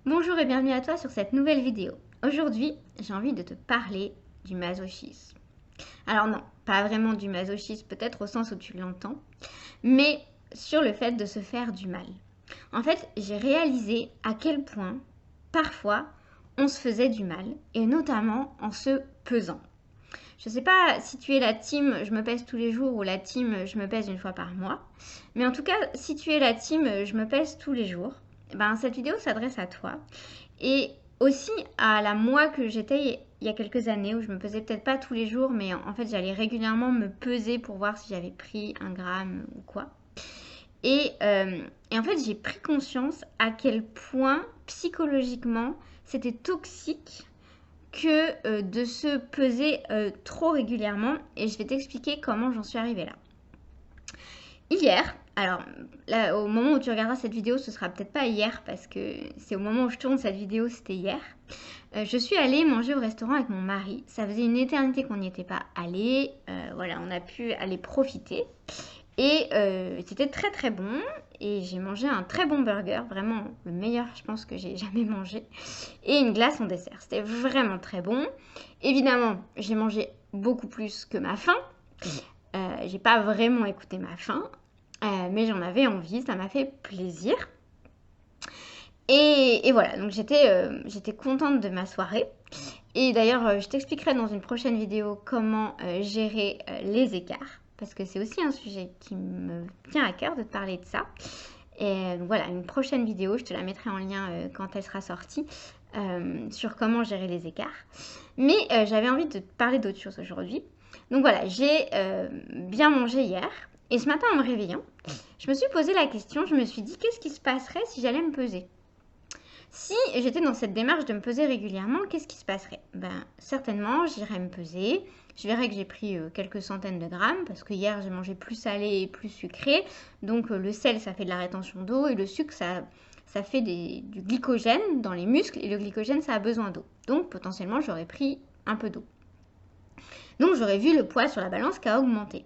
Bonjour et bienvenue à toi sur cette nouvelle vidéo. Aujourd'hui, j'ai envie de te parler du masochisme. Alors non, pas vraiment du masochisme, peut-être au sens où tu l'entends, mais sur le fait de se faire du mal. En fait, j'ai réalisé à quel point, parfois, on se faisait du mal, et notamment en se pesant. Je ne sais pas si tu es la team je me pèse tous les jours ou la team je me pèse une fois par mois, mais en tout cas, si tu es la team je me pèse tous les jours, ben, cette vidéo s'adresse à toi et aussi à la moi que j'étais il y a quelques années où je me pesais peut-être pas tous les jours, mais en fait j'allais régulièrement me peser pour voir si j'avais pris un gramme ou quoi. Et en fait j'ai pris conscience à quel point psychologiquement c'était toxique que de se peser trop régulièrement et je vais t'expliquer comment j'en suis arrivée là. Hier, alors là, au moment où tu regarderas cette vidéo, ce sera peut-être pas hier parce que c'est au moment où je tourne cette vidéo, c'était hier. Je suis allée manger au restaurant avec mon mari. Ça faisait une éternité qu'on n'y était pas allé. Voilà, on a pu aller profiter. Et c'était très très bon. Et j'ai mangé un très bon burger, vraiment le meilleur, je pense, que j'ai jamais mangé. Et une glace en dessert. C'était vraiment très bon. Évidemment, j'ai mangé beaucoup plus que ma faim. J'ai pas vraiment écouté ma faim. Mais j'en avais envie, ça m'a fait plaisir. Et voilà, donc j'étais contente de ma soirée. Et d'ailleurs, je t'expliquerai dans une prochaine vidéo comment gérer les écarts. Parce que c'est aussi un sujet qui me tient à cœur de te parler de ça. Et donc voilà, une prochaine vidéo, je te la mettrai en lien quand elle sera sortie, sur comment gérer les écarts. Mais j'avais envie de te parler d'autre chose aujourd'hui. Donc voilà, j'ai bien mangé hier. Et ce matin, en me réveillant, je me suis posé la question, je me suis dit, qu'est-ce qui se passerait si j'allais me peser ? Si j'étais dans cette démarche de me peser régulièrement, qu'est-ce qui se passerait? Ben, certainement, j'irais me peser. Je verrais que j'ai pris quelques centaines de grammes parce que hier j'ai mangé plus salé et plus sucré. Donc le sel, ça fait de la rétention d'eau et le sucre, ça fait du glycogène dans les muscles et le glycogène, ça a besoin d'eau. Donc potentiellement, j'aurais pris un peu d'eau. Donc j'aurais vu le poids sur la balance qui a augmenté.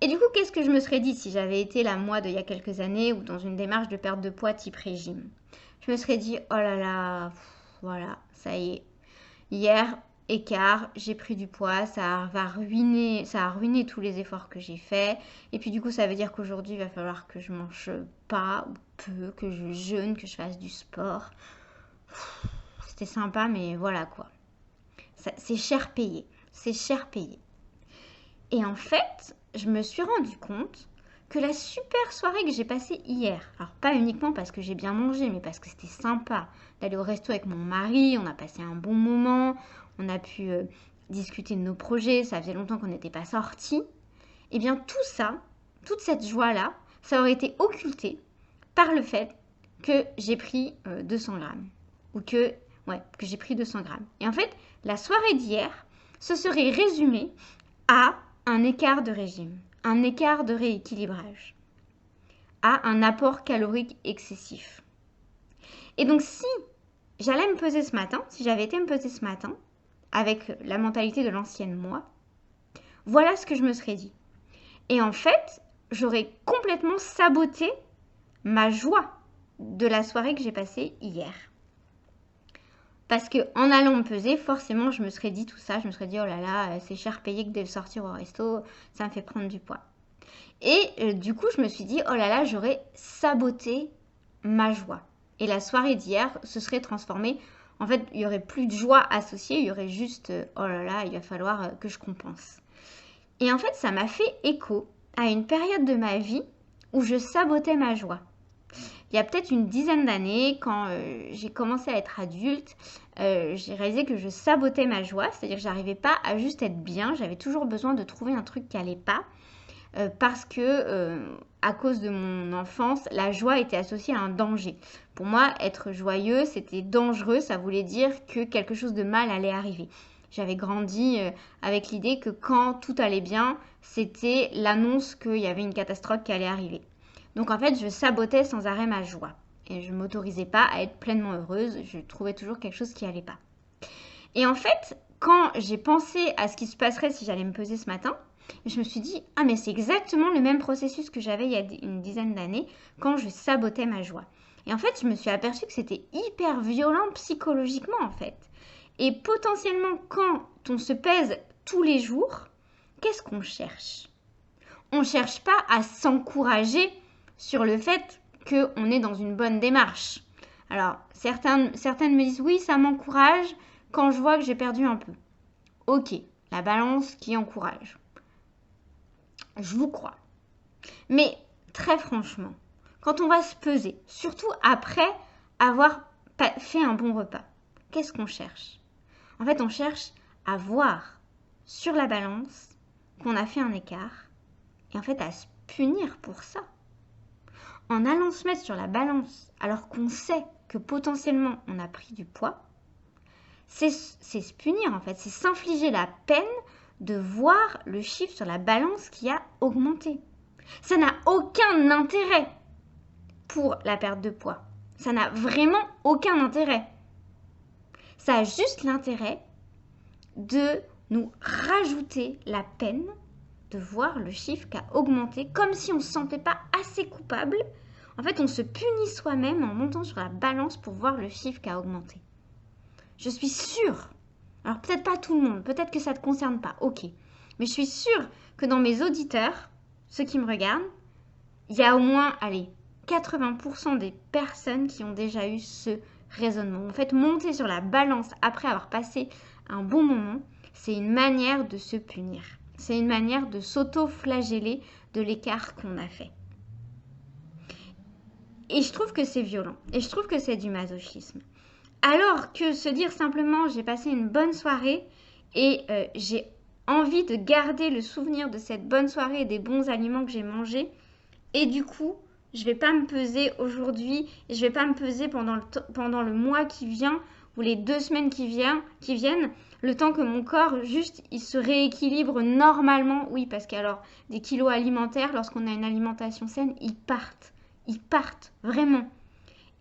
Et du coup, qu'est-ce que je me serais dit si j'avais été la moi d'il y a quelques années ou dans une démarche de perte de poids type régime? Je me serais dit, oh là là, voilà, ça y est. Hier, écart, j'ai pris du poids, ça a ruiné tous les efforts que j'ai faits. Et puis du coup, ça veut dire qu'aujourd'hui, il va falloir que je mange pas ou peu, que je jeûne, que je fasse du sport. C'était sympa, mais voilà quoi. C'est cher payé. C'est cher payé. Et en fait, je me suis rendu compte que la super soirée que j'ai passée hier, alors pas uniquement parce que j'ai bien mangé, mais parce que c'était sympa d'aller au resto avec mon mari, on a passé un bon moment, on a pu discuter de nos projets, ça faisait longtemps qu'on n'était pas sortis, et bien tout ça, toute cette joie-là, ça aurait été occulté par le fait que j'ai pris 200 grammes, ou que j'ai pris 200 grammes. Et en fait, la soirée d'hier se serait résumée à un écart de régime, un écart de rééquilibrage, à un apport calorique excessif. Et donc si j'allais me peser ce matin, si j'avais été me peser ce matin, avec la mentalité de l'ancienne moi, voilà ce que je me serais dit. Et en fait, j'aurais complètement saboté ma joie de la soirée que j'ai passée hier. Parce qu'en allant me peser, forcément, je me serais dit tout ça. Je me serais dit, oh là là, c'est cher payé que de sortir au resto, ça me fait prendre du poids. Et du coup, je me suis dit, oh là là, j'aurais saboté ma joie. Et la soirée d'hier se serait transformée. En fait, il n'y aurait plus de joie associée, il y aurait juste, oh là là, il va falloir que je compense. Et en fait, ça m'a fait écho à une période de ma vie où je sabotais ma joie. Il y a peut-être une dizaine d'années, quand j'ai commencé à être adulte, j'ai réalisé que je sabotais ma joie, c'est-à-dire que j'arrivais pas à juste être bien, j'avais toujours besoin de trouver un truc qui allait pas, parce que à cause de mon enfance, la joie était associée à un danger. Pour moi, être joyeux, c'était dangereux, ça voulait dire que quelque chose de mal allait arriver. J'avais grandi avec l'idée que quand tout allait bien, c'était l'annonce qu'il y avait une catastrophe qui allait arriver. Donc en fait, je sabotais sans arrêt ma joie. Et je ne m'autorisais pas à être pleinement heureuse. Je trouvais toujours quelque chose qui n'allait pas. Et en fait, quand j'ai pensé à ce qui se passerait si j'allais me peser ce matin, Et je me suis dit, ah mais c'est exactement le même processus que j'avais il y a une dizaine d'années quand je sabotais ma joie. Et en fait, je me suis aperçue que c'était hyper violent psychologiquement en fait. Et potentiellement, quand on se pèse tous les jours, qu'est-ce qu'on cherche? On ne cherche pas à s'encourager sur le fait qu'on est dans une bonne démarche. Alors, certaines me disent, oui, ça m'encourage quand je vois que j'ai perdu un peu. Ok, la balance qui encourage. Je vous crois. Mais très franchement, quand on va se peser, surtout après avoir fait un bon repas, qu'est-ce qu'on cherche? En fait, on cherche à voir sur la balance qu'on a fait un écart et en fait à se punir pour ça. En allant se mettre sur la balance alors qu'on sait que potentiellement on a pris du poids, c'est se punir en fait, c'est s'infliger la peine de voir le chiffre sur la balance qui a augmenté. Ça n'a aucun intérêt pour la perte de poids. Ça n'a vraiment aucun intérêt. Ça a juste l'intérêt de nous rajouter la peine de voir le chiffre qui a augmenté, comme si on ne se sentait pas assez coupable. En fait, on se punit soi-même en montant sur la balance pour voir le chiffre qui a augmenté. Je suis sûre, alors peut-être pas tout le monde, peut-être que ça ne te concerne pas, ok, mais je suis sûre que dans mes auditeurs, ceux qui me regardent, il y a au moins, 80% des personnes qui ont déjà eu ce raisonnement. En fait, monter sur la balance après avoir passé un bon moment, c'est une manière de se punir. C'est une manière de s'auto-flageller de l'écart qu'on a fait. Et je trouve que c'est violent. Et je trouve que c'est du masochisme. Alors que se dire simplement j'ai passé une bonne soirée et j'ai envie de garder le souvenir de cette bonne soirée et des bons aliments que j'ai mangés. Et du coup, je vais pas me peser aujourd'hui, je vais pas me peser pendant le mois qui vient ou les 2 semaines qui viennent, le temps que mon corps, juste, il se rééquilibre normalement. Oui, parce qu'alors, des kilos alimentaires, lorsqu'on a une alimentation saine, ils partent, vraiment.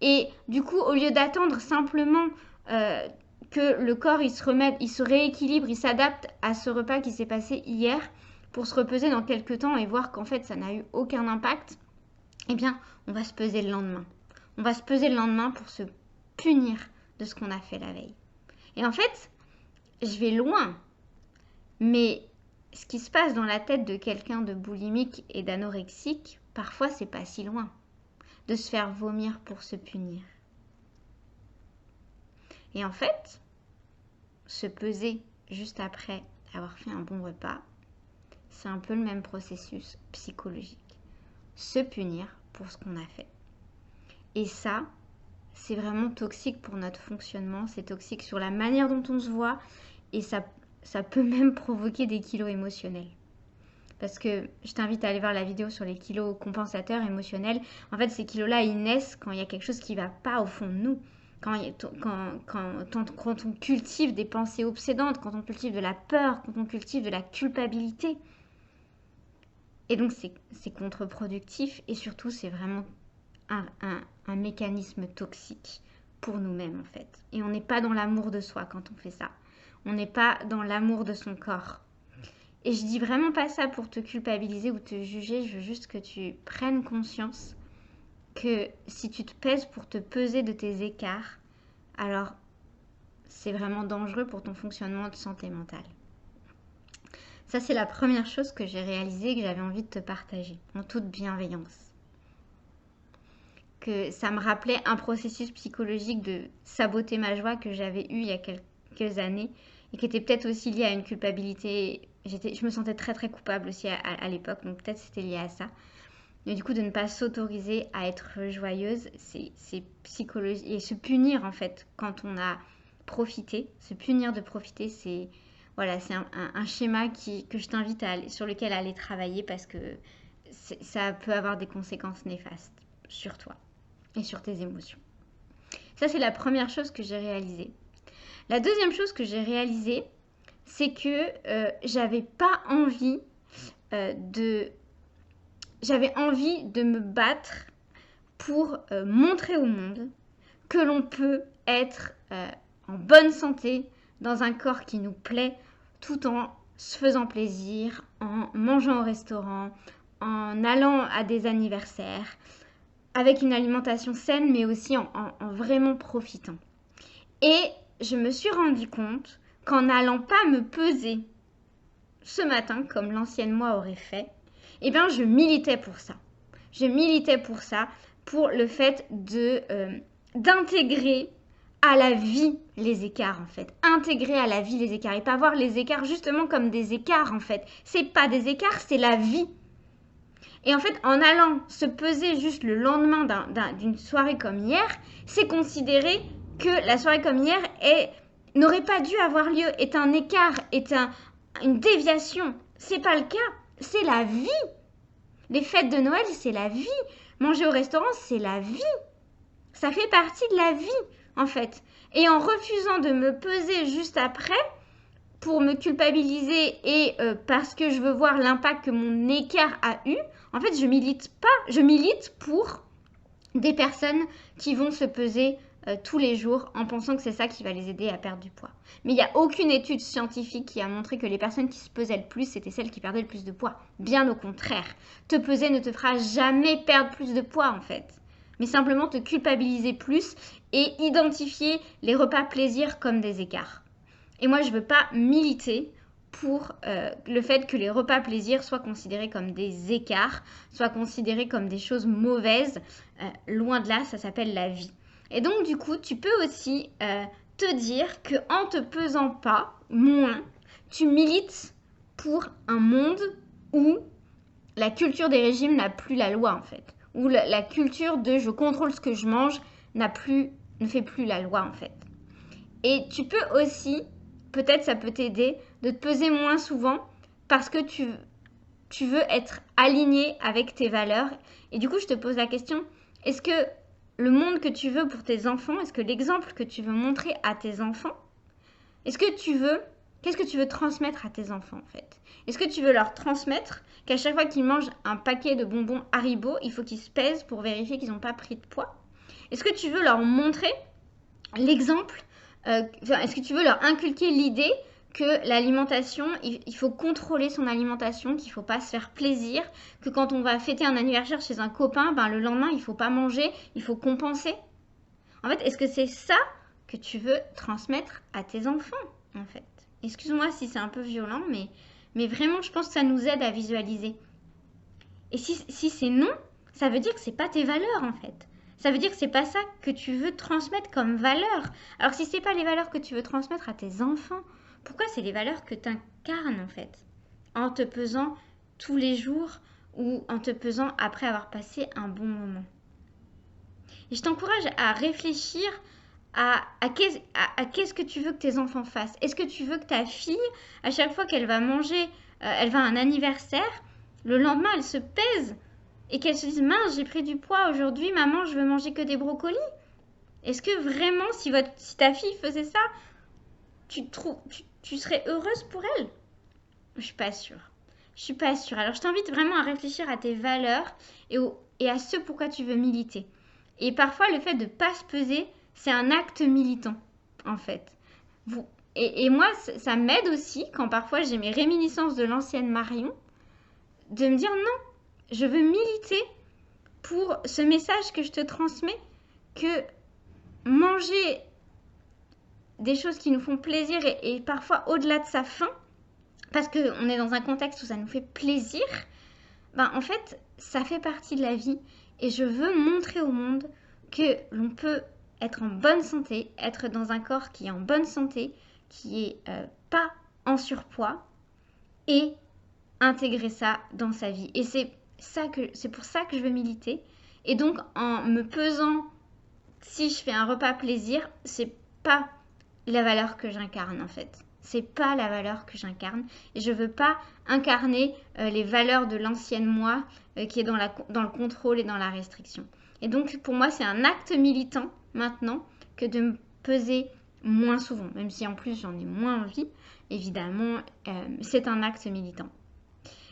Et du coup, au lieu d'attendre simplement que le corps, il se rééquilibre, il s'adapte à ce repas qui s'est passé hier, pour se repeser dans quelques temps et voir qu'en fait ça n'a eu aucun impact, eh bien on va se peser le lendemain. On va se peser le lendemain pour se punir de ce qu'on a fait la veille. Et en fait, je vais loin, mais ce qui se passe dans la tête de quelqu'un de boulimique et d'anorexique, parfois c'est pas si loin de se faire vomir pour se punir. Et en fait, se peser juste après avoir fait un bon repas, c'est un peu le même processus psychologique. Se punir pour ce qu'on a fait. Et ça, c'est vraiment toxique pour notre fonctionnement. C'est toxique sur la manière dont on se voit. Et ça peut même provoquer des kilos émotionnels. Parce que je t'invite à aller voir la vidéo sur les kilos compensateurs émotionnels. En fait, ces kilos-là, ils naissent quand il y a quelque chose qui ne va pas au fond de nous. Quand on cultive des pensées obsédantes, quand on cultive de la peur, quand on cultive de la culpabilité. Et donc, c'est contre-productif et surtout, c'est vraiment un mécanisme toxique pour nous-mêmes, en fait. Et on n'est pas dans l'amour de soi quand on fait ça. On n'est pas dans l'amour de son corps. Et je dis vraiment pas ça pour te culpabiliser ou te juger. Je veux juste que tu prennes conscience que si tu te pèses pour te peser de tes écarts, alors c'est vraiment dangereux pour ton fonctionnement de santé mentale. Ça, c'est la première chose que j'ai réalisée et que j'avais envie de te partager, en toute bienveillance. Que ça me rappelait un processus psychologique de saboter ma joie que j'avais eu il y a quelques années et qui était peut-être aussi lié à une culpabilité. Je me sentais très très coupable aussi à l'époque, donc peut-être c'était lié à ça. Et du coup, de ne pas s'autoriser à être joyeuse, c'est psychologique. Et se punir en fait quand on a profité, se punir de profiter, c'est... Voilà, c'est un schéma que je t'invite sur lequel aller travailler parce que ça peut avoir des conséquences néfastes sur toi et sur tes émotions. Ça, c'est la première chose que j'ai réalisée. La deuxième chose que j'ai réalisée, c'est que j'avais envie de me battre pour montrer au monde que l'on peut être en bonne santé, dans un corps qui nous plaît, tout en se faisant plaisir, en mangeant au restaurant, en allant à des anniversaires, avec une alimentation saine, mais aussi en vraiment profitant. Et je me suis rendu compte qu'en n'allant pas me peser ce matin, comme l'ancienne moi aurait fait, eh bien je militais pour ça. Je militais pour ça, pour le fait d'intégrer à la vie les écarts en fait. Intégrer à la vie les écarts et pas voir les écarts justement comme des écarts en fait. C'est pas des écarts, c'est la vie. Et en fait, en allant se peser juste le lendemain d'une soirée comme hier, c'est considérer que la soirée comme hier n'aurait pas dû avoir lieu, est un écart, est une déviation. C'est pas le cas, c'est la vie. Les fêtes de Noël, c'est la vie. Manger au restaurant, c'est la vie. Ça fait partie de la vie, en fait. Et en refusant de me peser juste après, pour me culpabiliser et parce que je veux voir l'impact que mon écart a eu, en fait, je milite pas. Je milite pour des personnes qui vont se peser tous les jours en pensant que c'est ça qui va les aider à perdre du poids. Mais il n'y a aucune étude scientifique qui a montré que les personnes qui se pesaient le plus, c'était celles qui perdaient le plus de poids. Bien au contraire. Te peser ne te fera jamais perdre plus de poids en fait. Mais simplement te culpabiliser plus et identifier les repas plaisir comme des écarts. Et moi, je ne veux pas militer pour le fait que les repas plaisir soient considérés comme des écarts, soient considérés comme des choses mauvaises. Loin de là, ça s'appelle la vie. Et donc, du coup, tu peux aussi te dire qu'en te pesant pas moins, tu milites pour un monde où la culture des régimes n'a plus la loi, en fait. Où la culture de je contrôle ce que je mange ne fait plus la loi, en fait. Et tu peux aussi, peut-être ça peut t'aider, de te peser moins souvent parce que tu veux être aligné avec tes valeurs. Et du coup, je te pose la question, est-ce que le monde que tu veux pour tes enfants, est-ce que l'exemple que tu veux montrer à tes enfants, qu'est-ce que tu veux transmettre à tes enfants en fait? Est-ce que tu veux leur transmettre qu'à chaque fois qu'ils mangent un paquet de bonbons Haribo, il faut qu'ils se pèsent pour vérifier qu'ils n'ont pas pris de poids? Est-ce que tu veux leur montrer l'exemple, est-ce que tu veux leur inculquer l'idée que l'alimentation, il faut contrôler son alimentation, qu'il ne faut pas se faire plaisir, que quand on va fêter un anniversaire chez un copain, le lendemain, il ne faut pas manger, il faut compenser? En fait, est-ce que c'est ça que tu veux transmettre à tes enfants, en fait? Excuse-moi si c'est un peu violent, mais vraiment, je pense que ça nous aide à visualiser. Et si c'est non, ça veut dire que ce n'est pas tes valeurs, en fait. Ça veut dire que c'est pas ça que tu veux transmettre comme valeur. Alors si c'est pas les valeurs que tu veux transmettre à tes enfants, pourquoi c'est les valeurs que tu incarnes en fait? En te pesant tous les jours ou en te pesant après avoir passé un bon moment. Et je t'encourage à réfléchir à qu'est-ce que tu veux que tes enfants fassent. Est-ce que tu veux que ta fille, à chaque fois qu'elle va manger, elle va à un anniversaire, le lendemain elle se pèse et qu'elle se dise « Mince, j'ai pris du poids aujourd'hui, maman, je veux manger que des brocolis ». Est-ce que vraiment, si ta fille faisait ça, tu serais heureuse pour elle? Je suis pas sûre. Je suis pas sûre. Alors, je t'invite vraiment à réfléchir à tes valeurs et à ce pourquoi tu veux militer. Et parfois, le fait de ne pas se peser, c'est un acte militant, en fait. Et moi, ça m'aide aussi, quand parfois j'ai mes réminiscences de l'ancienne Marion, de me dire non, je veux militer pour ce message que je te transmets, que manger des choses qui nous font plaisir et parfois au-delà de sa faim, parce qu'on est dans un contexte où ça nous fait plaisir, en fait, ça fait partie de la vie. Et je veux montrer au monde que l'on peut être en bonne santé, être dans un corps qui est en bonne santé, qui est pas en surpoids, et intégrer ça dans sa vie. Et c'est pour ça que je veux militer. Et donc, en me pesant, si je fais un repas plaisir, c'est pas la valeur que j'incarne en fait. C'est pas la valeur que j'incarne. Et je veux pas incarner les valeurs de l'ancienne moi qui est dans le contrôle et dans la restriction. Et donc, pour moi, c'est un acte militant maintenant que de me peser moins souvent. Même si en plus, j'en ai moins envie. Évidemment, c'est un acte militant.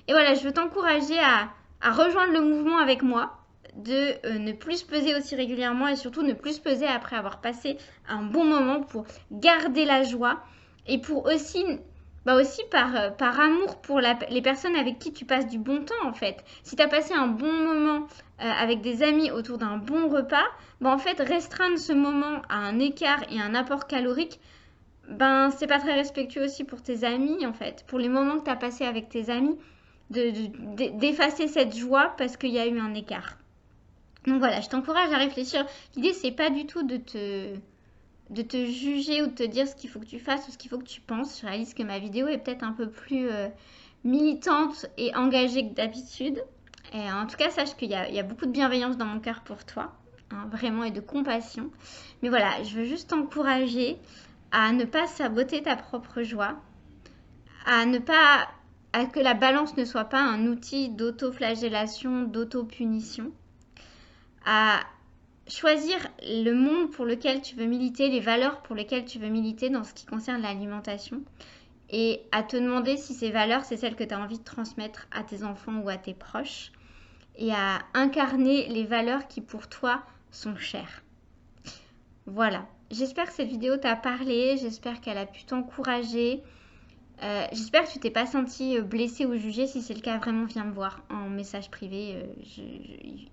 Et voilà, je veux t'encourager à rejoindre le mouvement avec moi, de ne plus se peser aussi régulièrement et surtout ne plus se peser après avoir passé un bon moment pour garder la joie et pour aussi Bah aussi par amour pour les personnes avec qui tu passes du bon temps en fait. Si tu as passé un bon moment avec des amis autour d'un bon repas, bah en fait restreindre ce moment à un écart et un apport calorique, ben c'est pas très respectueux aussi pour tes amis en fait. Pour les moments que tu as passés avec tes amis, d'effacer cette joie parce qu'il y a eu un écart. Donc voilà, je t'encourage à réfléchir. L'idée c'est pas du tout de te juger ou de te dire ce qu'il faut que tu fasses ou ce qu'il faut que tu penses. Je réalise que ma vidéo est peut-être un peu plus militante et engagée que d'habitude. Et en tout cas, sache qu'il y a beaucoup de bienveillance dans mon cœur pour toi, hein, vraiment, et de compassion. Mais voilà, je veux juste t'encourager à ne pas saboter ta propre joie, à ne pas à que la balance ne soit pas un outil d'auto-flagellation, d'auto-punition, à choisir le monde pour lequel tu veux militer, les valeurs pour lesquelles tu veux militer dans ce qui concerne l'alimentation et à te demander si ces valeurs, c'est celles que tu as envie de transmettre à tes enfants ou à tes proches et à incarner les valeurs qui pour toi sont chères. Voilà, j'espère que cette vidéo t'a parlé, j'espère qu'elle a pu t'encourager. J'espère que tu t'es pas senti blessé ou jugé. Si c'est le cas, vraiment viens me voir en message privé.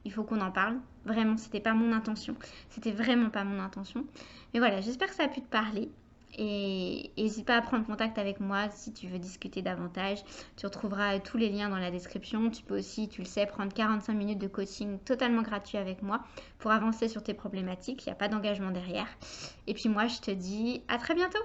Il faut qu'on en parle. Vraiment, c'était pas mon intention. C'était vraiment pas mon intention. Mais voilà, j'espère que ça a pu te parler. Et n'hésite pas à prendre contact avec moi si tu veux discuter davantage. Tu retrouveras tous les liens dans la description. Tu peux aussi, tu le sais, prendre 45 minutes de coaching totalement gratuit avec moi pour avancer sur tes problématiques. Il n'y a pas d'engagement derrière. Et puis moi, je te dis à très bientôt.